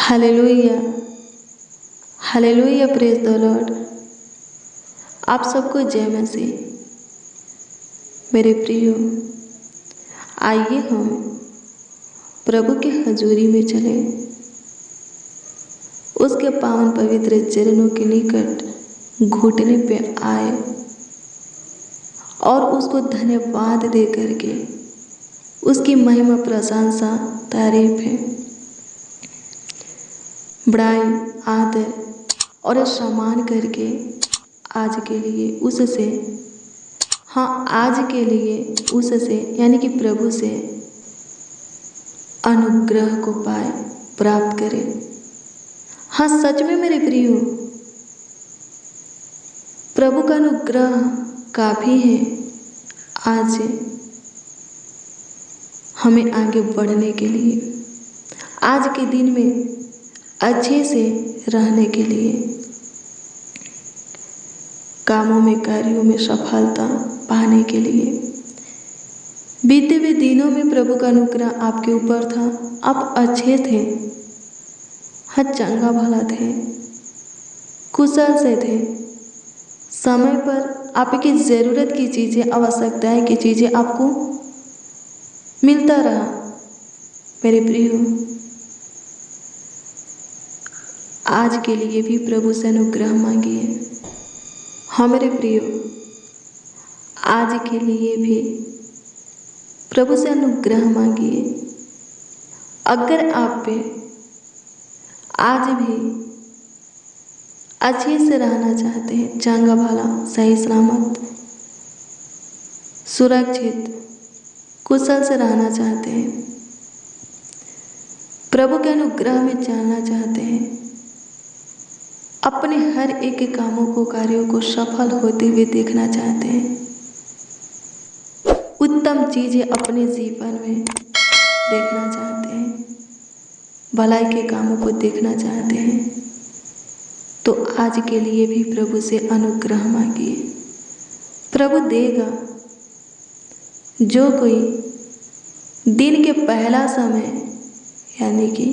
Hallelujah, hallelujah, praise the Lord. आप सबको जय मसीह। मेरे प्रियो, आइए हम प्रभु के हजूरी में चले, उसके पावन पवित्र चरणों के निकट घुटने पे आए और उसको धन्यवाद दे करके उसकी महिमा, प्रशंसा, तारीफ है, बड़ाई, आदर और सम्मान करके आज के लिए उससे, आज के लिए उससे यानी कि प्रभु से अनुग्रह को पाए, प्राप्त करें। सच में मेरे प्रियो, प्रभु का अनुग्रह काफी है आज हमें आगे बढ़ने के लिए, आज के दिन में अच्छे से रहने के लिए, कामों में, कार्यों में सफलता पाने के लिए। बीते हुए दिनों में प्रभु का अनुग्रह आपके ऊपर था, आप अच्छे थे, चंगा भला थे, कुशल से थे, समय पर आपकी ज़रूरत की चीज़ें, आवश्यकताएं की चीज़ें आपको मिलता रहा। मेरे प्रियो, आज के लिए भी प्रभु से अनुग्रह मांगिए। मेरे प्रियो, आज के लिए भी प्रभु से अनुग्रह मांगिए। अगर आप पे आज भी अच्छे से रहना चाहते हैं, चंगा भला, सही सलामत, सुरक्षित, कुशल से रहना चाहते हैं, प्रभु के अनुग्रह में चलना चाहते हैं, अपने हर एक कामों को, कार्यों को सफल होते हुए देखना चाहते हैं, उत्तम चीजें अपने जीवन में देखना चाहते हैं, भलाई के कामों को देखना चाहते हैं, तो आज के लिए भी प्रभु से अनुग्रह मांगिए। प्रभु देगा। जो कोई दिन के पहला समय यानी कि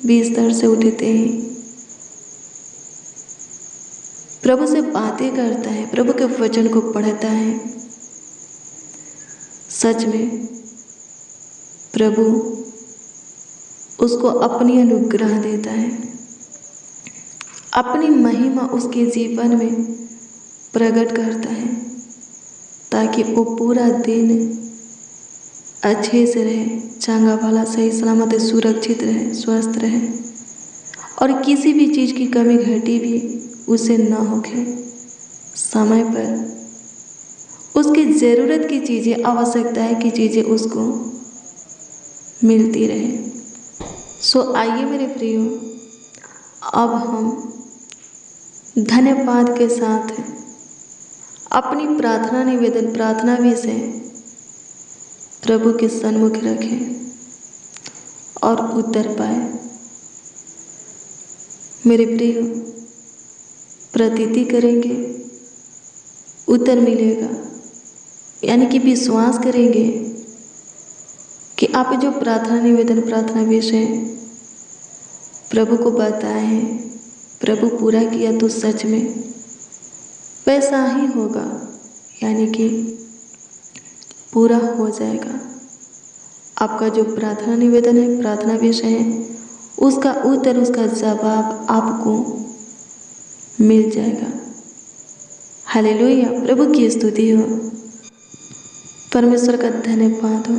बिस्तर से उठते ही प्रभु से बातें करता है, प्रभु के वचन को पढ़ता है, सच में प्रभु उसको अपनी अनुग्रह देता है, अपनी महिमा उसके जीवन में प्रकट करता है, ताकि वो पूरा दिन अच्छे से रहे, चंगा भला, सही सलामत, सुरक्षित रहे, स्वस्थ रहे और किसी भी चीज़ की कमी घटी भी उसे न होके, समय पर उसकी ज़रूरत की चीज़ें, आवश्यकताएं की चीज़ें उसको मिलती रहे। आइए मेरे प्रियो, अब हम धन्यवाद के साथ अपनी प्रार्थना, निवेदन, प्रार्थना विषय प्रभु के सन्मुख रखें और उत्तर पाए। मेरे प्रियो, प्रतीति करेंगे, उत्तर मिलेगा, यानी कि विश्वास करेंगे कि आप जो प्रार्थना, निवेदन, प्रार्थना विषय प्रभु को बताए हैं, प्रभु पूरा किया तो सच में वैसा ही होगा, यानी कि पूरा हो जाएगा। आपका जो प्रार्थना निवेदन है, प्रार्थना विषय है, उसका उत्तर, उसका जवाब आपको मिल जाएगा। हालेलुया, प्रभु की स्तुति हो, परमेश्वर का धन्यवाद हो।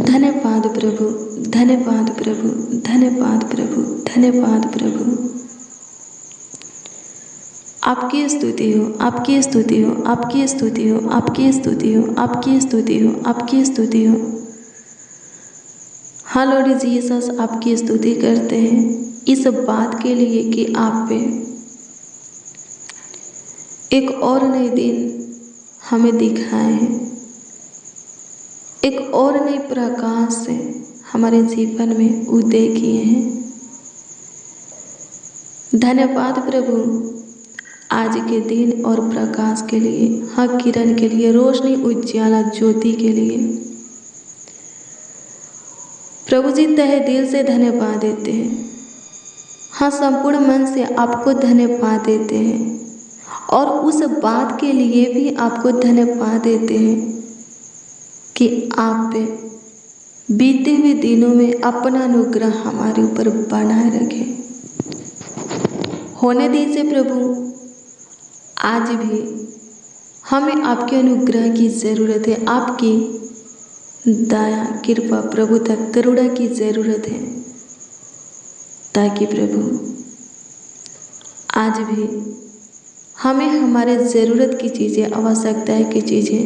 धन्यवाद प्रभु, धन्यवाद प्रभु, धन्यवाद प्रभु, धन्यवाद प्रभु। आपकी स्तुति हो, आपकी स्तुति हो, आपकी स्तुति हो, आपकी स्तुति हो, आपकी स्तुति हो, आपकी स्तुति हो। हाँ लॉर्ड जीसस, आपकी स्तुति करते हैं इस बात के लिए कि आप पे एक और नए दिन हमें दिखाए हैं, एक और नए प्रकाश से हमारे जीवन में उदय किए हैं। धन्यवाद प्रभु, आज के दिन और प्रकाश के लिए, किरण के लिए, रोशनी, उज्ज्वला, ज्योति के लिए। प्रभु जी तहे दिल से धन्यवाद देते हैं। हाँ, संपूर्ण मन से आपको धन्यवाद देते हैं और उस बात के लिए भी आपको धन्यवाद देते हैं कि आप पे बीते हुए दिनों में अपना अनुग्रह हमारे ऊपर बनाए रखे। होने दीजिए प्रभु, आज भी हमें आपके अनुग्रह की ज़रूरत है, आपकी दया कृपा प्रभुता करुणा की ज़रूरत है, ताकि प्रभु आज भी हमें हमारे ज़रूरत की चीज़ें, आवश्यकता की चीज़ें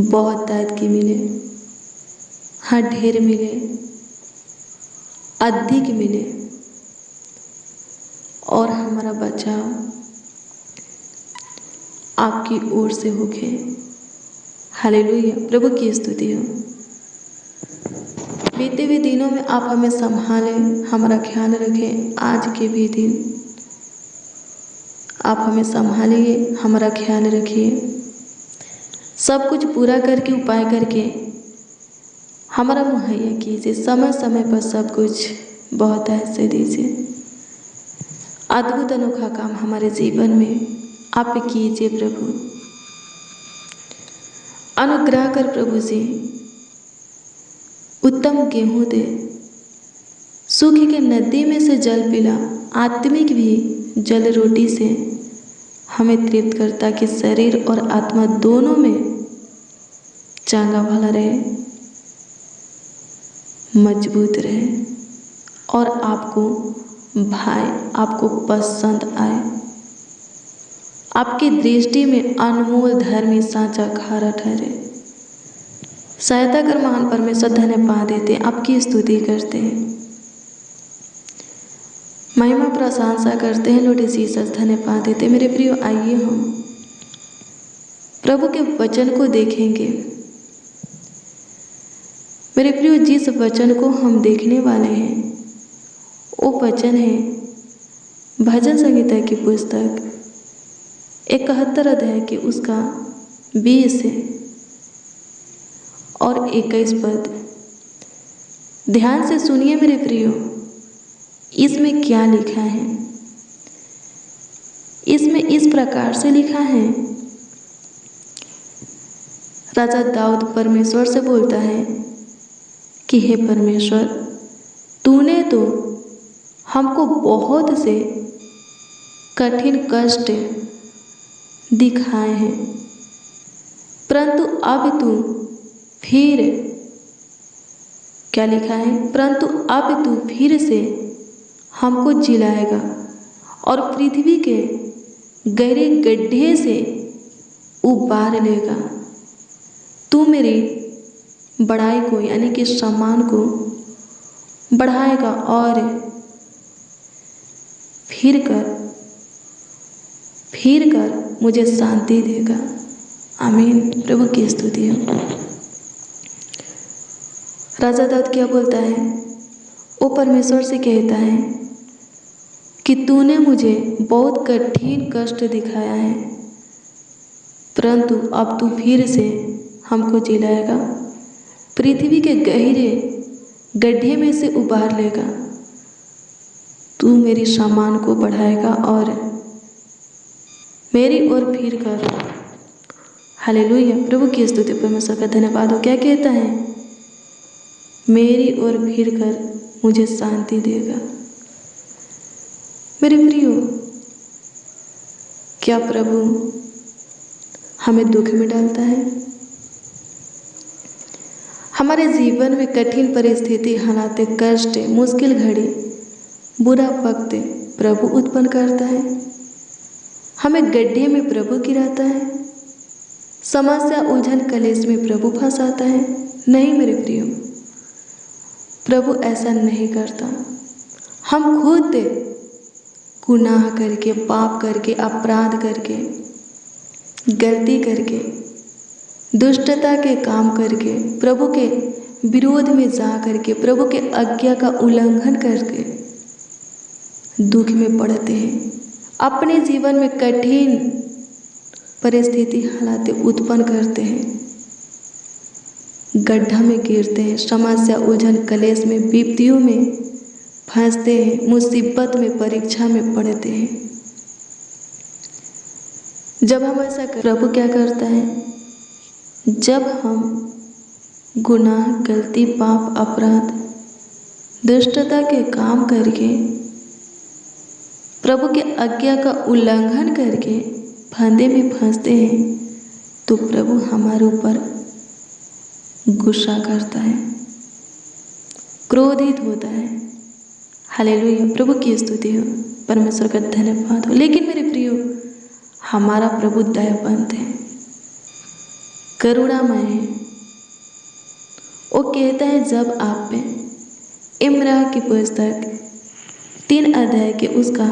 बहुत तायद की मिले, हाँ ढेर मिले, अधिक मिले और हमारा बचाव आपकी ओर से होके। हालेलुया, प्रभु की स्तुति हो। बीते हुए दिनों में आप हमें संभालें, हमारा ख्याल रखें। आज के भी दिन आप हमें संभालिए, हमारा ख्याल रखिए, सब कुछ पूरा करके उपाय करके हमारा मुहैया कीजिए। समय समय पर सब कुछ बहुत ऐसे दीजिए। अद्भुत अनोखा काम हमारे जीवन में आप कीजिए प्रभु। अनुग्रह कर प्रभु जी, उत्तम गेहूं दे, सूखी के नदी में से जल पिला, आत्मिक भी जल रोटी से हमें तृप्त कर, ताकि शरीर और आत्मा दोनों में चांगा भला रहे, मजबूत रहे और आपको भाई, आपको पसंद आए, आपकी दृष्टि में अनमोल धर्मी साँचा खारा ठहरे। सहायता कर महान परमेश्वर, धन्यवाद देते, आपकी स्तुति करते हैं, महिमा प्रशंसा करते हैं। लॉर्ड जीसस धन्यवाद देते। मेरे प्रियो, आइए हम प्रभु के वचन को देखेंगे। मेरे प्रियो, जिस वचन को हम देखने वाले हैं वो वचन है भजन संहिता की पुस्तक 71 अध्याय के उसका 20 और 21 पद। ध्यान से सुनिए मेरे प्रियो, इसमें क्या लिखा है। इसमें इस प्रकार से लिखा है, राजा दाऊद परमेश्वर से बोलता है कि हे परमेश्वर, तूने तो हमको बहुत से कठिन कष्ट दिखाए हैं, परंतु अब तू फिर, क्या लिखा है, परंतु अब तू फिर से हमको जिलाएगा और पृथ्वी के गहरे गड्ढे से उबार लेगा। तू मेरी बड़ाई को, यानी कि सम्मान को बढ़ाएगा और फिर कर मुझे शांति देगा। आमीन, प्रभु की स्तुति हो। राजा दाऊद क्या बोलता है, वो परमेश्वर से कहता है कि तूने मुझे बहुत कठिन कष्ट दिखाया है, परंतु अब तू फिर से हमको जिलाएगा, पृथ्वी के गहरे गड्ढे में से उबार लेगा। तू मेरी सम्मान को बढ़ाएगा और मेरी ओर फिर कर। हालेलुया, प्रभु की स्तुति, परमेश्वर का धन्यवाद हो। क्या कहता है, मेरी ओर फिर कर मुझे शांति देगा। मेरे प्रियो, क्या प्रभु हमें दुख में डालता है? हमारे जीवन में कठिन परिस्थिति, हालात, कष्ट, मुश्किल घड़ी, बुरा वक्त प्रभु उत्पन्न करता है। हमें गड्ढे में प्रभु गिराता है, समस्या, उलझन, कलेश में प्रभु फंसाता है। नहीं मेरे प्रियो, प्रभु ऐसा नहीं करता। हम खुद गुनाह करके, पाप करके, अपराध करके, गलती करके, दुष्टता के काम करके, प्रभु के विरोध में जा करके, प्रभु के आज्ञा का उल्लंघन करके दुख में पड़ते हैं। अपने जीवन में कठिन परिस्थिति, हालात उत्पन्न करते हैं। गड्ढा में गिरते हैं, समस्या, उलझन, कलेश में, विपत्तियों में फंसते हैं, मुसीबत में, परीक्षा में पड़ते हैं। जब हम ऐसा प्रभु क्या करता है? जब हम गुनाह, गलती, पाप, अपराध, दुष्टता के काम करके, प्रभु के आज्ञा का उल्लंघन करके फंदे में फंसते हैं, तो प्रभु हमारे ऊपर गुस्सा करता है, क्रोधित होता है। हालेलुया, प्रभु की स्तुति हो, परमेश्वर का धन्यवाद हो। लेकिन मेरे प्रियो, हमारा प्रभु दयावंत है, करुणामय है। वो कहता है, जब आप इम्रा की पुस्तक 3 अध्याय के उसका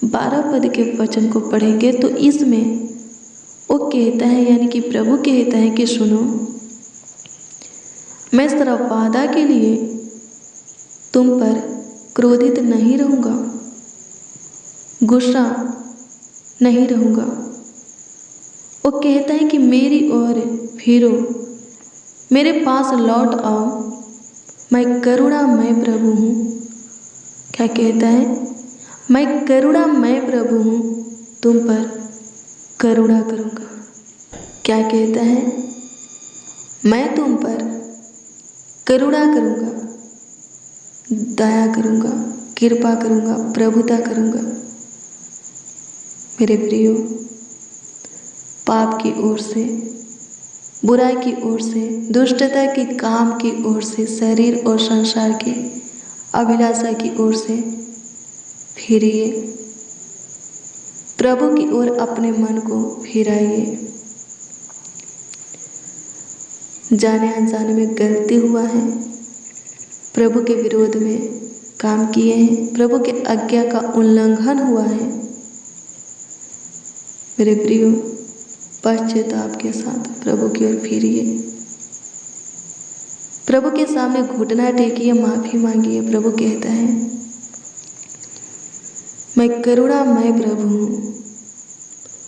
12 पद के वचन को पढ़ेंगे तो इसमें वो कहता है, यानी कि प्रभु कहता है कि सुनो, मैं सिर्फ वादा के लिए तुम पर क्रोधित नहीं रहूँगा, गुस्सा नहीं रहूँगा। वो कहता है कि मेरी ओर फिरो, मेरे पास लौट आओ, मैं करुणामय प्रभु हूँ। क्या कहता है? मैं करुणामय प्रभु हूँ, तुम पर करुणा करूँगा। क्या कहता है? मैं तुम पर करुणा करूँगा, दया करूँगा, कृपा करूँगा, प्रभुता करूँगा। मेरे प्रियो, पाप की ओर से, बुराई की ओर से, दुष्टता के काम की ओर से, शरीर और संसार की अभिलाषा की ओर से फिरिए, प्रभु की ओर अपने मन को फिराइए। जाने अनजाने में गलती हुआ है, प्रभु के विरोध में काम किए हैं, प्रभु के आज्ञा का उल्लंघन हुआ है, मेरे प्रियो, पश्चाताप के साथ प्रभु की ओर फिरिए, प्रभु के सामने घुटना टेकिए, माफी मांगिए। प्रभु कहता है, मैं करुणामय प्रभु हूँ,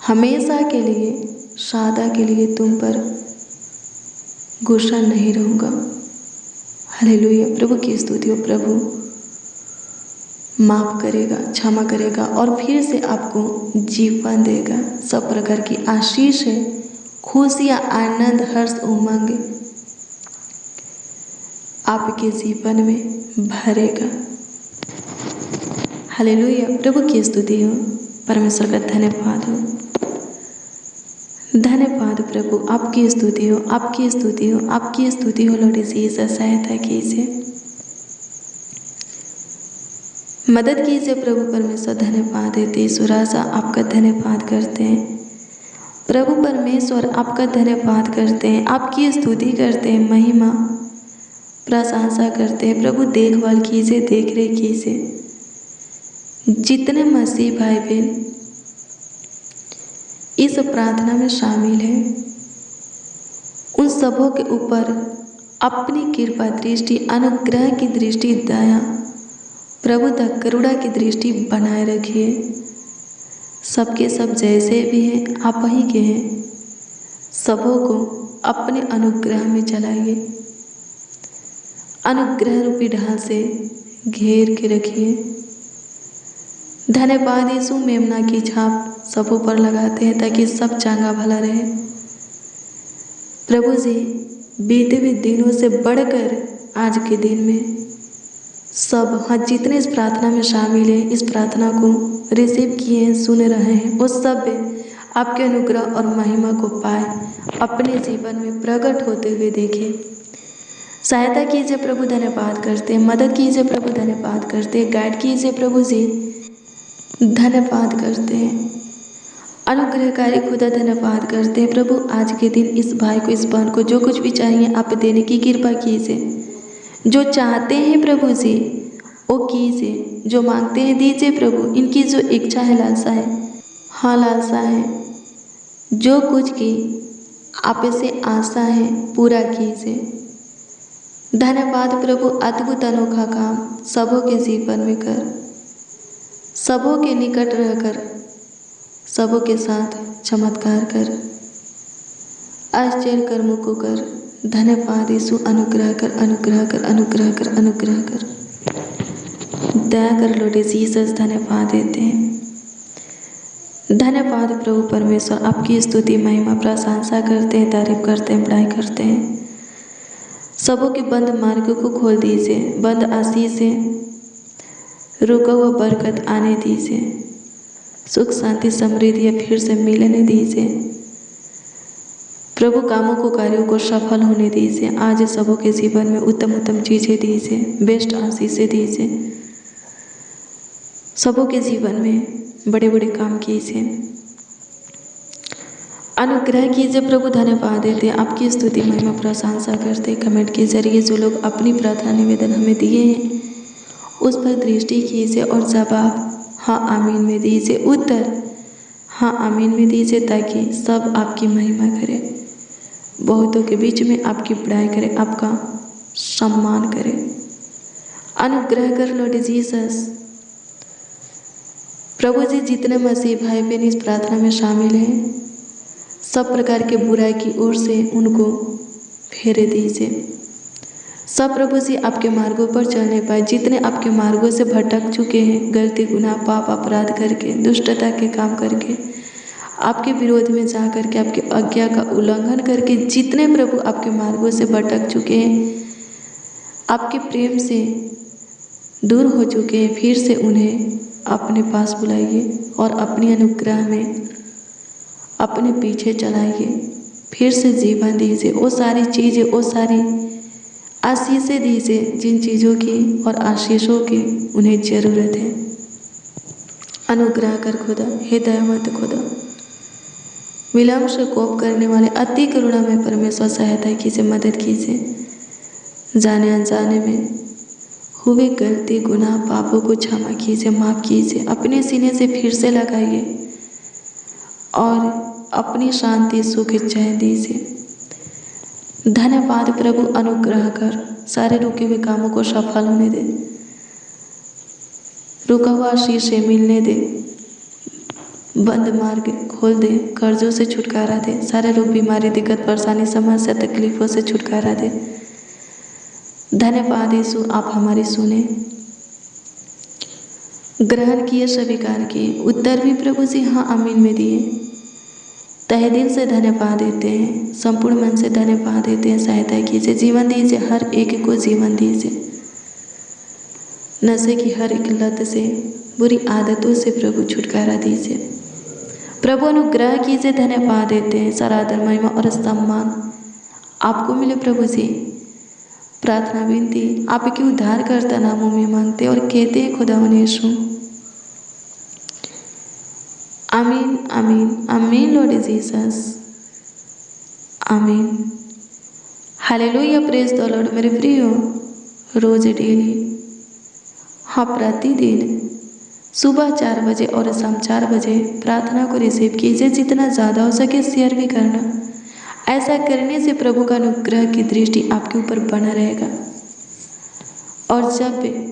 हमेशा के लिए, सदा के लिए तुम पर गुस्सा नहीं रहूँगा। हालेलुया, प्रभु की स्तुति हो। प्रभु माफ करेगा, क्षमा करेगा और फिर से आपको जीवन देगा। सब प्रकार की आशीष है, खुशियाँ, आनंद, हर्ष, उमंग आपके जीवन में भरेगा। हालेलुया, प्रभु की स्तुति हो, परमेश्वर का धन्यवाद हो। धन्यवाद प्रभु, आपकी स्तुति हो, आपकी स्तुति हो, आपकी स्तुति हो। लॉर्ड जीसस, सहायता कीजिए, मदद कीजिए प्रभु परमेश्वर। धन्यवाद देते ईश्वर राजा, आपका धन्यवाद करते हैं प्रभु परमेश्वर, आपका धन्यवाद करते हैं, आपकी स्तुति करते हैं, महिमा प्रशंसा करते हैं। प्रभु देखभाल कीजिए, देख रेख कीजिए। जितने मसीह भाई बहन इस प्रार्थना में शामिल हैं, उन सबों के ऊपर अपनी कृपा दृष्टि, अनुग्रह की दृष्टि, दया, प्रभुता, करुणा की दृष्टि बनाए रखिए। सबके सब जैसे भी हैं, आप ही के हैं, सबों को अपने अनुग्रह में चलाइए, अनुग्रह रूपी ढाल से घेर के रखिए। धन्यवाद यीशु, मेमना की छाप सबों पर लगाते हैं ताकि सब चंगा भला रहे। प्रभु जी, बीते हुए दिनों से बढ़कर आज के दिन में सब जितने इस प्रार्थना में शामिल हैं, इस प्रार्थना को रिसीव किए हैं, सुन रहे हैं, वो सब आपके अनुग्रह और महिमा को पाए, अपने जीवन में प्रकट होते हुए देखें। सहायता कीजिए प्रभु, धन्यवाद करते हैं, मदद कीजिए प्रभु, धन्यवाद करते हैं, गाइड कीजिए प्रभु जी, धन्यवाद करते हैं, अनुग्रहकारी खुदा धन्यवाद करते हैं। प्रभु आज के दिन इस भाई को, इस बहन को जो कुछ भी चाहिए आप देने की कृपा कीजिए। जो चाहते हैं प्रभु जी वो कीजिए, जो मांगते हैं दीजिए प्रभु। इनकी जो इच्छा है, लालसा है, हाँ लालसा है, जो कुछ की आप से आशा है पूरा कीजिए। धन्यवाद प्रभु, अद्भुत अनोखा काम सबों के जीवन में कर, सबों के निकट रहकर सबों के साथ चमत्कार कर, आश्चर्य कर्मों को कर। धन्यवाद यीशु, अनुग्रह कर, अनुग्रह कर, अनुग्रह कर, अनुग्रह कर, दया कर लॉर्ड जीसस। धन्यवाद देते हैं। धन्यवाद प्रभु परमेश्वर, आपकी स्तुति महिमा प्रशंसा करते हैं, तारीफ करते हैं, बड़ाई करते हैं। सबों के बंद मार्गों को खोल दीजिए, बंद आशीष से रुका हुआ बरकत आने दीजिए, सुख शांति समृद्धि फिर से मिलने दीजिए। प्रभु कामों को, कार्यों को सफल होने दीजिए। आज सबों के जीवन में उत्तम उत्तम चीज़ें दीजिए, बेस्ट आशीषें दीजिए। सबों के जीवन में बड़े बड़े काम कीजिए, अनुग्रह कीजिए प्रभु। धन्यवाद देते हैं, आपकी स्तुति महिमा प्रशंसा करते। कमेंट के जरिए जो लोग अपनी प्रार्थना निवेदन हमें दिए हैं उस पर दृष्टि कीजिए और जवाब हाँ आमीन में दीजिए, उत्तर हाँ आमीन में दीजिए, ताकि सब आपकी महिमा करे, बहुतों के बीच में आपकी बड़ाई करे, आपका सम्मान करे। अनुग्रह कर लॉर्ड जीसस। प्रभु जी, जितने मसीह भाई बहन इस प्रार्थना में शामिल हैं, सब प्रकार के बुराई की ओर से उनको फेरे दीजिए। सब प्रभु जी आपके मार्गों पर चलने पाए। जितने आपके मार्गों से भटक चुके हैं, गलती गुनाह पाप अपराध करके, दुष्टता के काम करके, आपके विरोध में जा करके, आपके आज्ञा का उल्लंघन करके, जितने प्रभु आपके मार्गों से भटक चुके हैं, आपके प्रेम से दूर हो चुके हैं, फिर से उन्हें अपने पास बुलाइए और अपनी अनुग्रह में अपने पीछे चलाइए, फिर से जीवन दीजिए। वो सारी चीज़ें, वो सारी आशीषें दीजिए जिन चीज़ों की और आशीषों की उन्हें ज़रूरत है। अनुग्रह कर खुदा, हे दयामय खुदा, विलम्ब से कोप करने वाले अति करुणा में परमेश्वर सहायता कीजिए, मदद कीजिए। जाने अनजाने में हुए गलती गुनाह पापों को क्षमा कीजिए, माफ़ कीजिए। अपने सीने से फिर से लगाइए और अपनी शांति सुख चैन दीजिए। धन्यवाद प्रभु, अनुग्रह कर, सारे रुके हुए कामों को सफल होने दे, रुका हुआ आशीष से मिलने दे, बंद मार्ग खोल दे, कर्जों से छुटकारा दे, सारे रोग बीमारी दिक्कत परेशानी समस्या तकलीफों से छुटकारा दे। धन्यवाद यीशु, आप हमारी सुने, ग्रहण किए, स्वीकार किए, उत्तर भी प्रभु जी हाँ आमीन में दिए। तहे दिल से धन्यवाद देते हैं, संपूर्ण मन से धन्यवाद देते हैं। सहायता कीजिए, जीवन दीजिए, हर एक को जीवन दीजिए। नशे की हर एक लत से, बुरी आदतों से प्रभु छुटकारा दीजिए। प्रभु अनुग्रह कीजिए, धन्यवाद देते हैं। सारा आदर महिमा और सम्मान आपको मिले प्रभु जी। प्रार्थना विनती आपके उद्धारकर्ता नामों में मांगते और कहते हैं खुदावन यीशु, आमीन आमीन आमीन लॉर्ड जीसस, आमीन। Hallelujah, praise the Lord. मेरे प्रियो, रोज डेली, हाँ प्रतिदिन सुबह 4 बजे और शाम 4 बजे प्रार्थना को रिसीव कीजिए। जितना ज़्यादा हो सके शेयर भी करना। ऐसा करने से प्रभु का अनुग्रह की दृष्टि आपके ऊपर बना रहेगा। और जब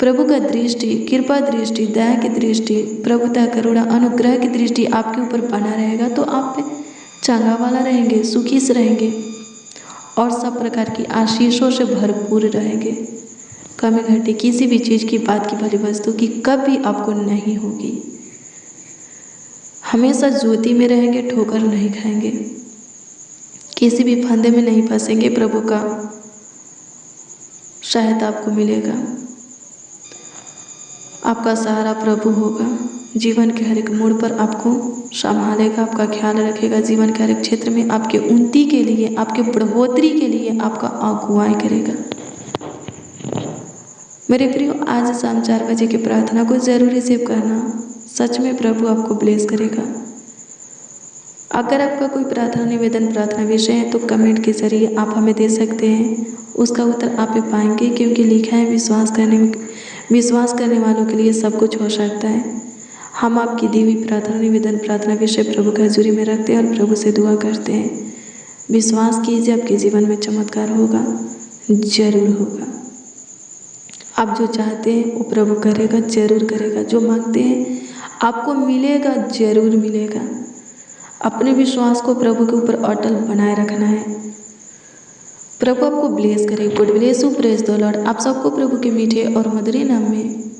प्रभु का दृष्टि, कृपा दृष्टि, दया की दृष्टि, प्रभुता करुणा अनुग्रह की दृष्टि आपके ऊपर बना रहेगा, तो आप चंगा वाला रहेंगे, सुखी से रहेंगे और सब प्रकार की आशीषों से भरपूर रहेंगे। कमी घटी किसी भी चीज़ की, बात की, भली वस्तु की कभी आपको नहीं होगी। हमेशा ज्योति में रहेंगे, ठोकर नहीं खाएंगे, किसी भी फंदे में नहीं फंसेंगे। प्रभु का सहायता आपको मिलेगा, आपका सहारा प्रभु होगा। जीवन के हर एक मोड़ पर आपको संभालेगा, आपका ख्याल रखेगा। जीवन के हर एक क्षेत्र में आपके उन्नति के लिए, आपके बढ़ोतरी के लिए आपका अगुवाई करेगा। मेरे प्रियो, आज शाम 4 बजे की प्रार्थना को जरूर रिसीव करना। सच में प्रभु आपको ब्लेस करेगा। अगर आपका कोई प्रार्थना निवेदन, प्रार्थना विषय है तो कमेंट के जरिए आप हमें दे सकते हैं। उसका उत्तर आप भी पाएंगे, क्योंकि लिखा है विश्वास करने वालों के लिए सब कुछ हो सकता है। हम आपकी दी हुई प्रार्थना निवेदन, प्रार्थना विषय प्रभु की हजूरी में रखते हैं और प्रभु से दुआ करते हैं। विश्वास कीजिए, आपके जीवन में चमत्कार होगा, जरूर होगा। आप जो चाहते हैं वो प्रभु करेगा, जरूर करेगा। जो मांगते हैं आपको मिलेगा, जरूर मिलेगा। अपने विश्वास को प्रभु के ऊपर अटल बनाए रखना है। प्रभु आपको ब्लेस करे। Good bless you, praise the Lord. आप सबको प्रभु के मीठे और मधुर नाम में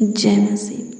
जय मसीह।